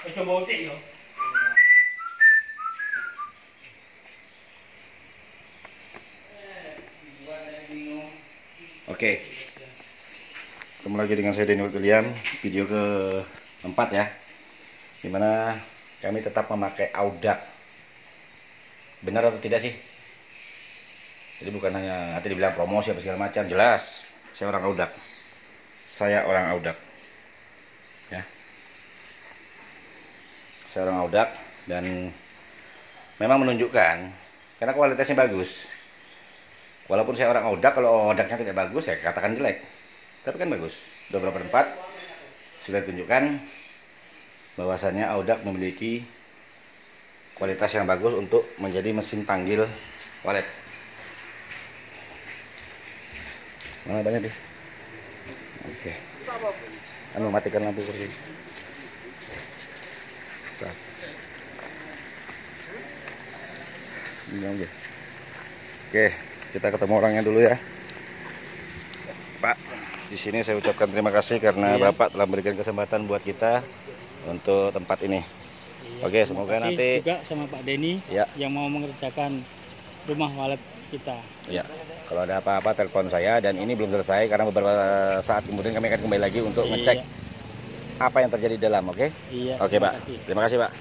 Oke, ketemu lagi dengan saya Daniel William, video keempat ya, dimana kami tetap memakai Audax. Benar atau tidak sih? Jadi bukan hanya nanti dibilang promosi apa segala macam, jelas saya orang Audax. Saya orang Audax ya, saya orang Audax dan memang menunjukkan karena kualitasnya bagus. Walaupun saya orang Audax, kalau Audaxnya tidak bagus saya katakan jelek, tapi kan bagus. Udah beberapa tempat sudah ditunjukkan bahwasannya Audax memiliki kualitas yang bagus untuk menjadi mesin panggil walet. Mana banyak deh. Oke. Matikan lampu kursi. Ini aja. Oke, kita ketemu orangnya dulu ya, Pak. Di sini saya ucapkan terima kasih karena Bapak telah memberikan kesempatan buat kita untuk tempat ini. Oke, semoga nanti juga sama Pak Denny ya, yang mau mengerjakan rumah walet kita. Ya, kalau ada apa-apa telepon saya, dan ini belum selesai karena beberapa saat kemudian kami akan kembali lagi untuk ngecek apa yang terjadi di dalam. Oke? Iya. Oke, Pak. Terima kasih, Pak.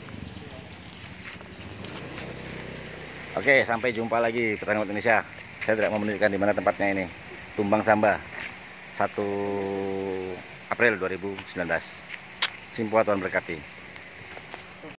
Oke, sampai jumpa lagi petani Indonesia. Saya tidak mau menunjukkan di mana tempatnya ini. Tumbang Samba, 1 April 2019. Simpua Tuhan berkati.